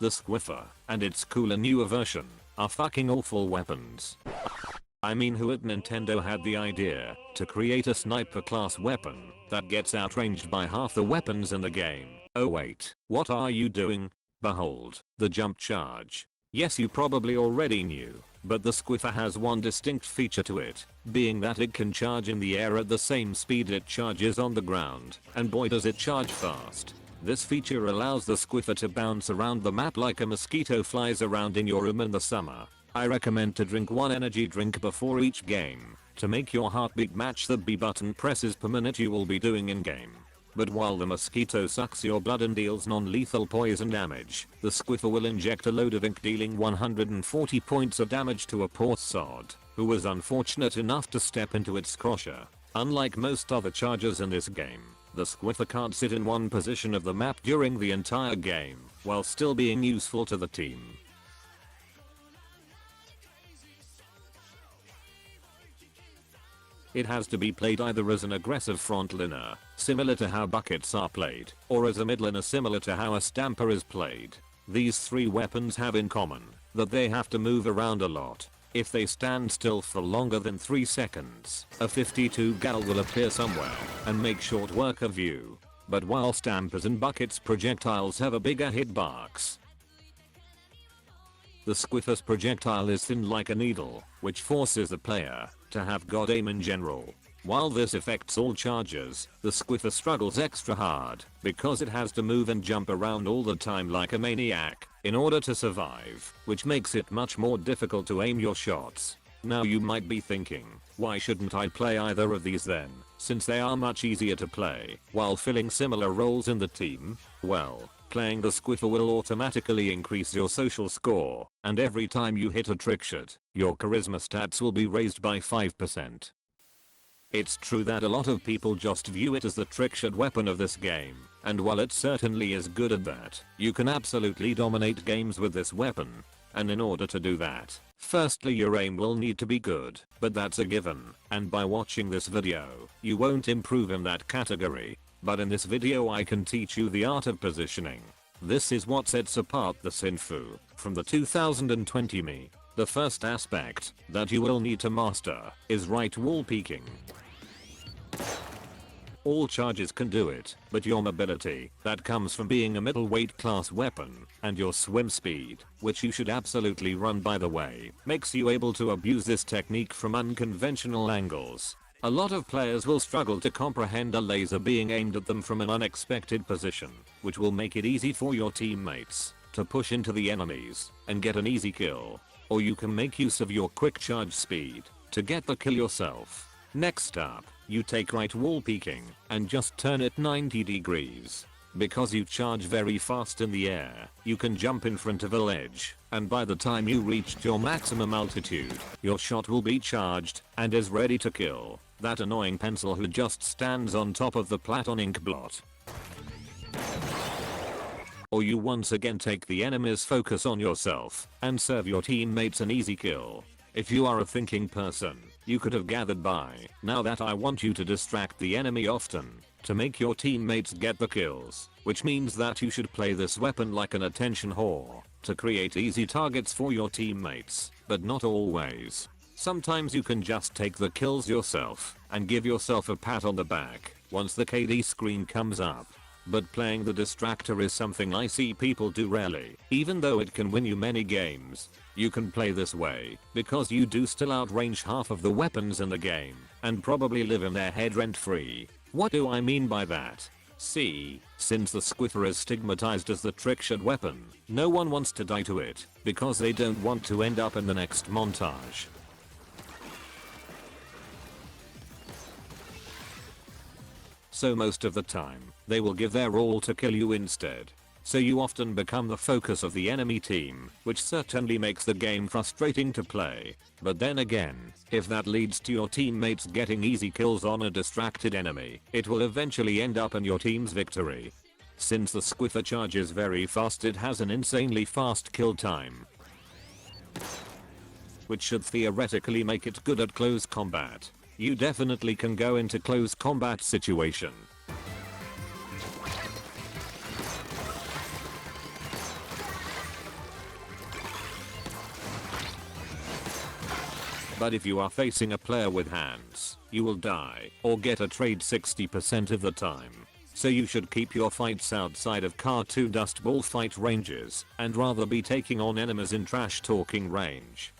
The squiffer and its cooler newer version are fucking awful weapons. I mean, who at Nintendo had the idea to create a sniper class weapon that gets outranged by half the weapons in the game? Oh wait, what are you doing? Behold, the jump charge. Yes, you probably already knew, but the squiffer has one distinct feature to it, being that it can charge in the air at the same speed it charges on the ground, and boy does it charge fast. This feature allows the squiffer to bounce around the map like a mosquito flies around in your room in the summer. I recommend to drink one energy drink before each game to make your heartbeat match the B button presses per minute you will be doing in game. But while the mosquito sucks your blood and deals non-lethal poison damage, the squiffer will inject a load of ink, dealing 140 points of damage to a poor sod who was unfortunate enough to step into its crusher. Unlike most other chargers in this game, the squiffer can't sit in one position of the map during the entire game while still being useful to the team. It has to be played either as an aggressive frontliner, similar to how buckets are played, or as a midliner, similar to how a stamper is played. These three weapons have in common that they have to move around a lot. If they stand still for longer than 3 seconds, a 52 gal will appear somewhere and make short work of you. But while stampers and buckets projectiles have a bigger hitbox, the squiffer's projectile is thin like a needle, which forces the player to have god aim in general. While this affects all chargers, the squiffer struggles extra hard because it has to move and jump around all the time like a maniac in order to survive, which makes it much more difficult to aim your shots. Now you might be thinking, why shouldn't I play either of these then, since they are much easier to play while filling similar roles in the team? Well, playing the squiffer will automatically increase your social score, and every time you hit a trickshot, your charisma stats will be raised by 5%. It's true that a lot of people just view it as the trickshot weapon of this game, and while it certainly is good at that, you can absolutely dominate games with this weapon. And in order to do that, firstly your aim will need to be good, but that's a given, and by watching this video, you won't improve in that category. But in this video I can teach you the art of positioning. This is what sets apart the Sinfu from the 2020 me. The first aspect that you will need to master is right wall peeking. All charges can do it, but your mobility, that comes from being a middleweight class weapon, and your swim speed, which you should absolutely run by the way, makes you able to abuse this technique from unconventional angles. A lot of players will struggle to comprehend a laser being aimed at them from an unexpected position, which will make it easy for your teammates to push into the enemies and get an easy kill. Or you can make use of your quick charge speed to get the kill yourself. Next up, you take right wall peeking and just turn it 90 degrees. Because you charge very fast in the air, you can jump in front of a ledge, and by the time you reached your maximum altitude, your shot will be charged and is ready to kill that annoying pencil who just stands on top of the Platon ink blot. Or you once again take the enemy's focus on yourself and serve your teammates an easy kill. If you are a thinking person, you could have gathered by now that I want you to distract the enemy often to make your teammates get the kills, which means that you should play this weapon like an attention whore to create easy targets for your teammates, but not always. Sometimes you can just take the kills yourself and give yourself a pat on the back once the KD screen comes up. But playing the distractor is something I see people do rarely, even though it can win you many games. You can play this way because you do still outrange half of the weapons in the game and probably live in their head rent free. What do I mean by that? See, since the squiffer is stigmatized as the trickshot weapon, no one wants to die to it because they don't want to end up in the next montage. So most of the time, they will give their all to kill you instead. So you often become the focus of the enemy team, which certainly makes the game frustrating to play. But then again, if that leads to your teammates getting easy kills on a distracted enemy, it will eventually end up in your team's victory. Since the squiffer charges very fast, it has an insanely fast kill time, which should theoretically make it good at close combat. You definitely can go into close combat situation But if you are facing a player with hands, you will die or get a trade 60% of the time. So you should keep your fights outside of car 2 dust ball fight ranges and rather be taking on enemies in trash talking range.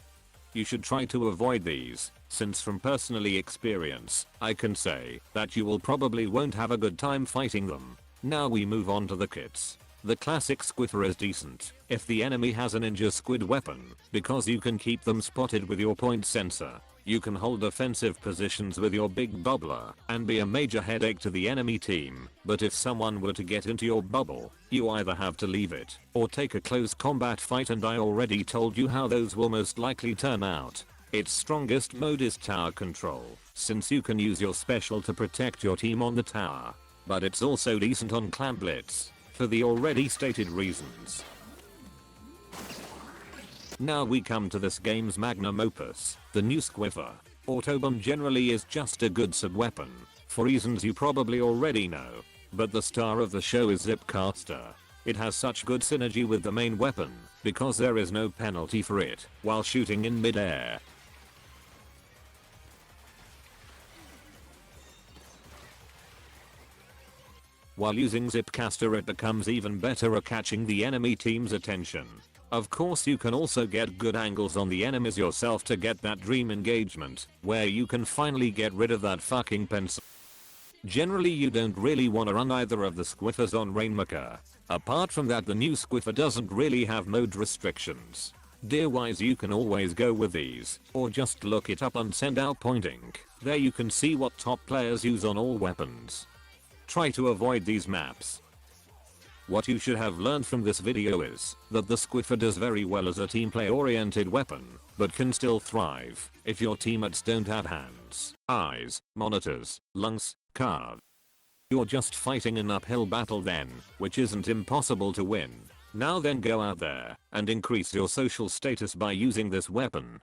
You should try to avoid these, since from personally experience, I can say that you will probably won't have a good time fighting them. Now we move on to the kits. The classic squiffer is decent if the enemy has a ninja squid weapon, because you can keep them spotted with your point sensor. You can hold defensive positions with your big bubbler and be a major headache to the enemy team, but if someone were to get into your bubble, you either have to leave it or take a close combat fight, and I already told you how those will most likely turn out. Its strongest mode is tower control, since you can use your special to protect your team on the tower, but it's also decent on clam blitz, for the already stated reasons. Now we come to this game's magnum opus, the new squiffer. Autobomb generally is just a good sub-weapon, for reasons you probably already know, but the star of the show is Zipcaster. It has such good synergy with the main weapon, because there is no penalty for it while shooting in mid-air. While using Zipcaster, it becomes even better at catching the enemy team's attention. Of course, you can also get good angles on the enemies yourself to get that dream engagement, where you can finally get rid of that fucking pencil. Generally you don't really want to run either of the squiffers on Rainmaker. Apart from that, the new squiffer doesn't really have mode restrictions. Deer-wise, you can always go with these, or just look it up on Send Out Pointing. There you can see what top players use on all weapons. Try to avoid these maps. What you should have learned from this video is that the squiffer does very well as a team play oriented weapon, but can still thrive if your teammates don't have hands, eyes, monitors, lungs, card. You're just fighting an uphill battle then, which isn't impossible to win. Now then, go out there and increase your social status by using this weapon.